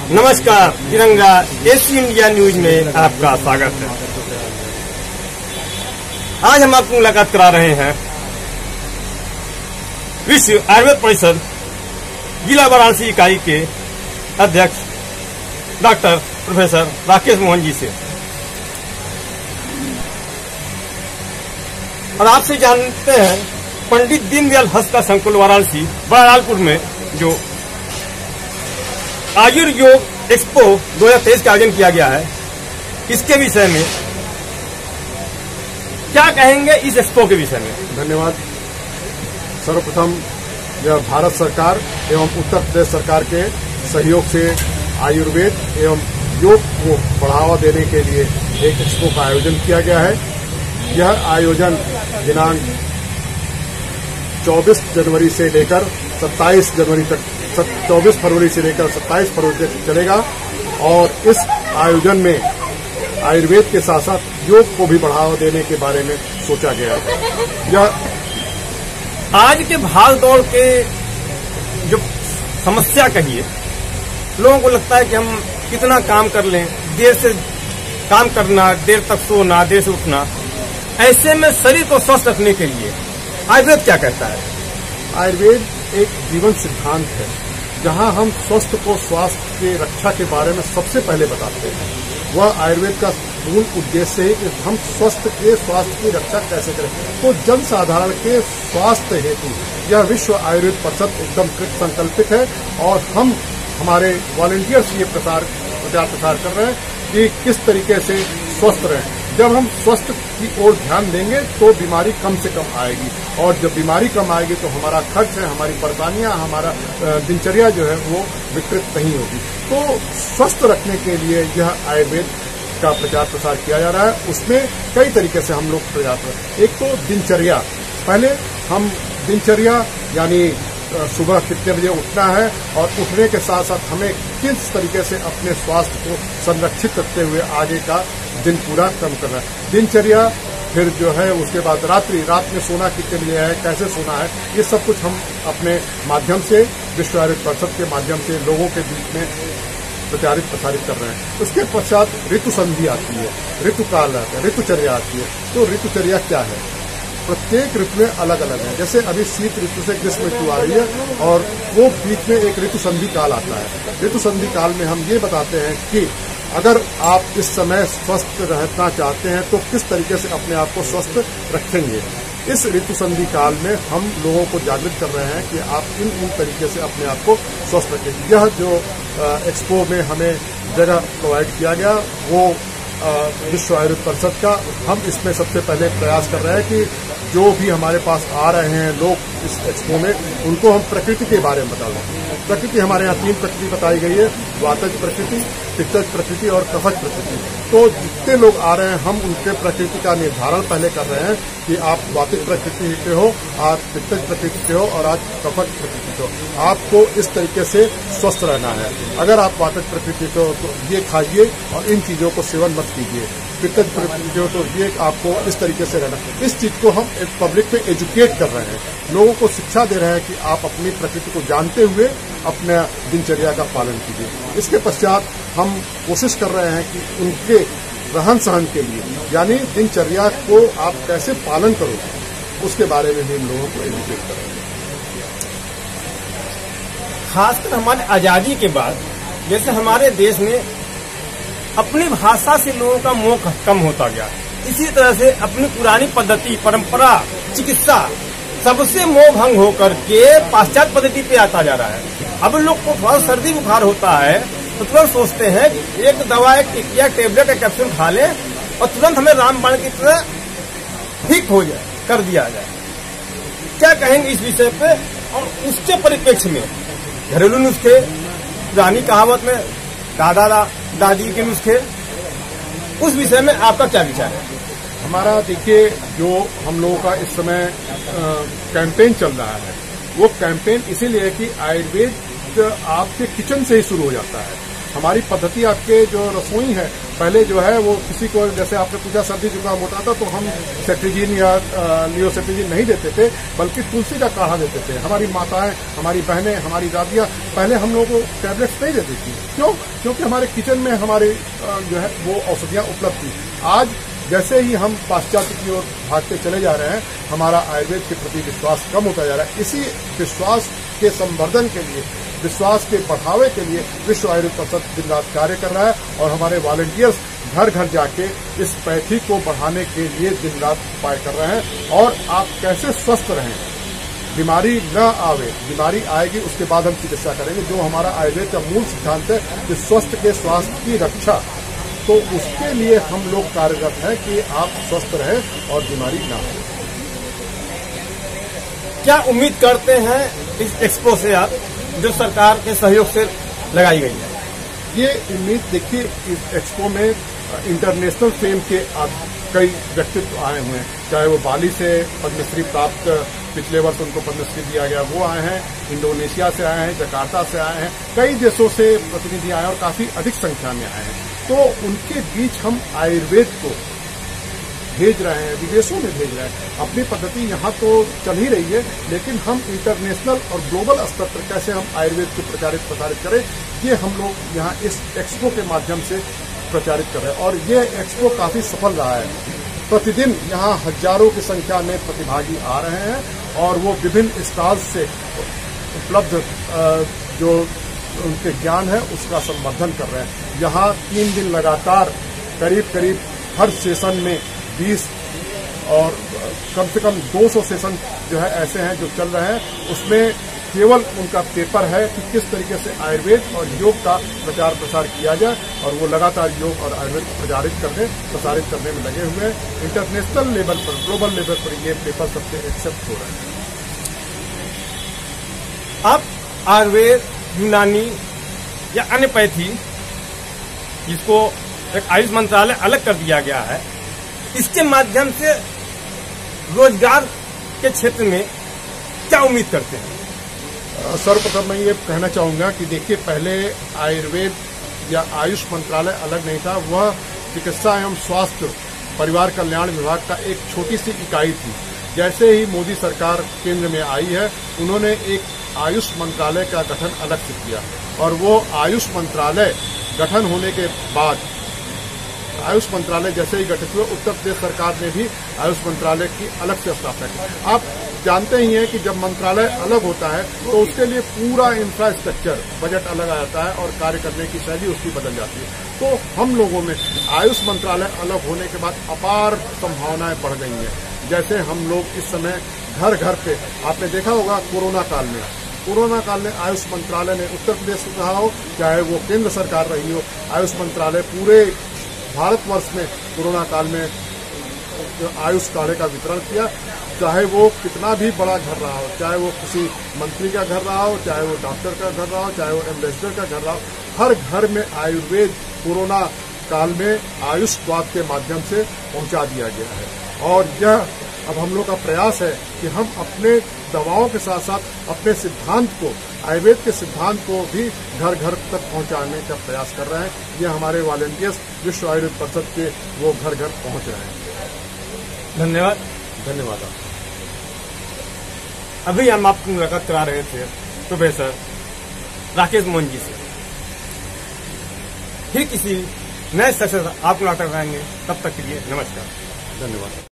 नमस्कार, तिरंगा AC India news में आपका स्वागत है। आज हम आपको मुलाकात करा रहे हैं विश्व आयुर्वेद परिषद जिला वाराणसी इकाई के अध्यक्ष डॉक्टर प्रोफेसर राकेश मोहन जी से, और आपसे जानते हैं पंडित दीनदयाल हस्तकला संकुल वाराणसी बड़ालालपुर में जो आयुर्योग एक्सपो 2023 का आयोजन किया गया है, इसके विषय में क्या कहेंगे इस एक्सपो के विषय में? धन्यवाद। सर्वप्रथम यह भारत सरकार एवं उत्तर प्रदेश सरकार के सहयोग से आयुर्वेद एवं योग को बढ़ावा देने के लिए एक एक्सपो का आयोजन किया गया है। यह आयोजन दिनांक 24 जनवरी से लेकर 27 जनवरी तक 24 फरवरी से लेकर 27 फरवरी तक चलेगा और इस आयोजन में आयुर्वेद के साथ साथ योग को भी बढ़ावा देने के बारे में सोचा गया है। यह आज के भाग दौड़ के जो समस्या कहिए, लोगों को लगता है कि हम कितना काम कर लें, देर से काम करना, देर तक सोना, देर से उठना। ऐसे में शरीर को स्वस्थ रखने के लिए आयुर्वेद क्या कहता है? आयुर्वेद एक जीवन सिद्धांत है जहां हम स्वास्थ्य को स्वास्थ्य की रक्षा के बारे में सबसे पहले बताते हैं। वह आयुर्वेद का मूल उद्देश्य है कि हम स्वास्थ्य की रक्षा कैसे करें। तो जन साधारण के स्वास्थ्य हेतु यह विश्व आयुर्वेद परिषद एकदम कृत संकल्पित है और हम हमारे वॉलंटियर्स ये प्रचार प्रसार कर रहे हैं कि किस तरीके से स्वस्थ रहें। जब हम स्वास्थ्य की ओर ध्यान देंगे तो बीमारी कम से कम आएगी, और जब बीमारी कम आएगी तो हमारा खर्च है, हमारी परेशानियां, हमारा दिनचर्या जो है वो विकृत नहीं होगी। तो स्वस्थ रखने के लिए यह आयुर्वेद का प्रचार प्रसार किया जा रहा है। उसमें कई तरीके से हम लोग प्रयास कर रहे हैं। एक तो दिनचर्या, पहले हम दिनचर्या यानी सुबह कितने बजे उठना है और उठने के साथ साथ हमें किस तरीके से अपने स्वास्थ्य को संरक्षित करते हुए आगे का दिन पूरा कम करना है। दिनचर्या, फिर जो है उसके बाद रात में सोना कितने बजे है, कैसे सोना है, ये सब कुछ हम अपने माध्यम से विश्व आयुर्वेद परिषद के माध्यम से लोगों के बीच में प्रचारित प्रसारित कर रहे हैं। उसके पश्चात ऋतु संधि आती है, ऋतुकाल आता है, ऋतुचर्या आती है। तो ऋतुचर्या क्या है? प्रत्येक ऋतु में अलग अलग है। जैसे अभी शीत ऋतु से ग्रीष्म ऋतु आ रही है और वो बीच में एक ऋतु संधि काल आता है। ऋतु संधि काल में हम ये बताते हैं कि अगर आप इस समय स्वस्थ रहना चाहते हैं तो किस तरीके से अपने आप को स्वस्थ रखेंगे। इस ऋतु संधि काल में हम लोगों को जागृत कर रहे हैं कि आप इन तरीके से अपने आप को स्वस्थ रखें। यह जो एक्सपो में हमें जगह प्रोवाइड किया गया वो विश्व आयुर्वेद परिषद का, हम इसमें सबसे पहले प्रयास कर रहे हैं कि जो भी हमारे पास आ रहे हैं लोग इस एक्सपो में, उनको हम प्रकृति के बारे में बता दें। प्रकृति हमारे यहाँ 3 प्रकृति बताई गई है, वातज प्रकृति, पित्तज प्रकृति और कफज प्रकृति। तो जितने लोग आ रहे हैं हम उनके प्रकृति का निर्धारण पहले कर रहे हैं कि आप वातिज प्रकृति के हो, आप पित्तज प्रकृति के हो और आज कफज प्रकृति के हो। आपको इस तरीके से स्वस्थ रहना है। अगर आप वातज प्रकृति के हो तो ये खाइए और इन चीजों को सेवन मत कीजिए। पित्तज प्रकृति हो तो ये आपको इस तरीके से रहना। इस चीज को हम पब्लिक में एजुकेट कर रहे हैं, लोगों को शिक्षा दे रहे हैं कि आप अपनी प्रकृति को जानते हुए अपने दिनचर्या का पालन कीजिए। इसके पश्चात हम कोशिश कर रहे हैं कि उनके रहन सहन के लिए यानी दिनचर्या को आप कैसे पालन करोगे उसके बारे में भी हम लोगों को एजुकेट कर रहे हैं। खासकर हमारी आजादी के बाद जैसे हमारे देश में अपनी भाषा से लोगों का मोह कम होता गया, इसी तरह से अपनी पुरानी पद्धति, परंपरा, चिकित्सा सबसे मोह भंग होकर के पाश्चात्य पद्धति पे आता जा रहा है। अब लोग को थोड़ा सर्दी बुखार होता है तो तुरंत सोचते हैं एक दवा, एक टिकिया, टेबलेट, एक कैप्सूल खा ले और तुरंत हमें रामबाण की तरह ठीक हो जाए, कर दिया जाए। क्या कहेंगे इस विषय पे? और उसके परिप्रेक्ष्य में घरेलू नुस्खे, पुरानी कहावत में दादा दादी के नुस्खे, उस विषय में आपका क्या विचार है? हमारा देखिए, जो हम लोगों का इस समय कैंपेन चल रहा है वो कैंपेन इसीलिए है कि आयुर्वेद आपके किचन से ही शुरू हो जाता है। हमारी पद्धति, आपके जो रसोई है पहले जो है वो किसी को, जैसे आपने पूछा सर्दी जुकाम होता था तो हम सेट्रिजिन या लियोसेट्रिजिन नहीं देते थे, बल्कि तुलसी का काढ़ा देते थे। हमारी माताएं, हमारी बहनें, हमारी दादियां पहले हम लोगों को टैबलेट्स नहीं देती थी। क्यों? क्योंकि हमारे किचन में हमारे जो है वो औषधियां उपलब्ध थी। आज जैसे ही हम पाश्चात्य की ओर भागते चले जा रहे हैं, हमारा आयुर्वेद के प्रति विश्वास कम होता जा रहा है। इसी विश्वास के संवर्धन के लिए, विश्वास के बढ़ावे के लिए विश्व आयुर्वेद परिषद दिन रात कार्य कर रहा है और हमारे वॉलंटियर्स घर घर जाके इस पैथी को बढ़ाने के लिए दिन रात उपाय कर रहे हैं। और आप कैसे स्वस्थ रहें, बीमारी न आवे, बीमारी आएगी उसके बाद हम चिकित्सा करेंगे, जो हमारा आयुर्वेद का मूल सिद्धांत है कि स्वस्थ के स्वास्थ्य की रक्षा। तो उसके लिए हम लोग कार्यरत हैं कि आप स्वस्थ रहें और बीमारी ना हो। क्या उम्मीद करते हैं इस एक्सपो से आप, जो सरकार के सहयोग से लगाई गई है? ये उम्मीद, देखिए, इस एक्सपो में इंटरनेशनल फेम के कई व्यक्तित्व आए हुए हैं। चाहे वो बाली से पद्मश्री प्राप्त, पिछले वर्ष उनको पद्मश्री दिया गया, वो आए हैं, इंडोनेशिया से आए हैं, जकार्ता से आए हैं, कई देशों से प्रतिनिधि आए हैं और काफी अधिक संख्या में आए हैं। तो उनके बीच हम आयुर्वेद को भेज रहे हैं, विदेशों में भेज रहे हैं। अपनी पद्धति यहाँ तो चल ही रही है, लेकिन हम इंटरनेशनल और ग्लोबल स्तर पर कैसे हम आयुर्वेद को प्रचारित प्रसारित करें, ये हम लोग यहाँ इस एक्सपो के माध्यम से प्रचारित कर रहे हैं। और ये एक्सपो काफी सफल रहा है। प्रतिदिन यहाँ हजारों की संख्या में प्रतिभागी आ रहे हैं और वो विभिन्न स्टॉल्स से उपलब्ध जो उनके ज्ञान है उसका संवर्धन कर रहे हैं। यहाँ 3 दिन लगातार करीब हर सेशन में 20 और कम से कम 200 सेशन जो है ऐसे हैं जो चल रहे हैं। उसमें केवल उनका पेपर है कि किस तरीके से आयुर्वेद और योग का प्रचार प्रसार किया जाए, और वो लगातार योग और आयुर्वेद प्रसारित करने में लगे हुए हैं। इंटरनेशनल लेवल पर, ग्लोबल लेवल पर ये पेपर सबसे एक्सेप्ट हो रहे हैं। आप आयुर्वेद, यूनानी या अन्यपैथी, जिसको एक आयुष मंत्रालय अलग कर दिया गया है, इसके माध्यम से रोजगार के क्षेत्र में क्या उम्मीद करते हैं? सर्वप्रथम मैं ये कहना चाहूंगा कि देखिए, पहले आयुर्वेद या आयुष मंत्रालय अलग नहीं था, वह चिकित्सा एवं स्वास्थ्य परिवार कल्याण विभाग का एक छोटी सी इकाई थी। जैसे ही मोदी सरकार केंद्र में आई है, उन्होंने एक आयुष मंत्रालय का गठन अलग से किया, और वो आयुष मंत्रालय गठन होने के बाद, आयुष मंत्रालय जैसे ही गठित हुए, उत्तर प्रदेश सरकार ने भी आयुष मंत्रालय की अलग से स्थापना की। आप जानते ही हैं कि जब मंत्रालय अलग होता है तो उसके लिए पूरा इंफ्रास्ट्रक्चर, बजट अलग आ जाता है और कार्य करने की शैली उसकी बदल जाती है। तो हम लोगों में आयुष मंत्रालय अलग होने के बाद अपार संभावनाएं बढ़ गई हैं। जैसे हम लोग इस समय घर घर पे, आपने देखा होगा कोरोना काल में आयुष मंत्रालय ने, उत्तर प्रदेश से रहा हो चाहे वो केंद्र सरकार रही हो, आयुष मंत्रालय पूरे भारतवर्ष में कोरोना काल में आयुष काढ़े का वितरण किया। चाहे वो कितना भी बड़ा घर रहा हो, चाहे वो किसी मंत्री का घर रहा हो, चाहे वो डॉक्टर का घर रहा हो, चाहे वो एम्बेसडर का घर रहा हो, हर घर में आयुर्वेद कोरोना काल में आयुष स्वास्थ्य के माध्यम से पहुंचा दिया गया है। और यह अब हम लोग का प्रयास है कि हम अपने दवाओं के साथ साथ अपने सिद्धांत को, आयुर्वेद के सिद्धांत को भी घर घर तक पहुंचाने का प्रयास कर रहे हैं। ये हमारे वॉलंटियर्स विश्व आयुर्वेद परिषद के वो घर घर पहुंच रहे हैं। धन्यवाद। अभी हम आपकी मुलाकात करा रहे थे प्रोफेसर राकेश मोहन जी से। फिर किसी नए शख्स से आपको मुलाकात कराएंगे, तब तक के लिए नमस्कार, धन्यवाद।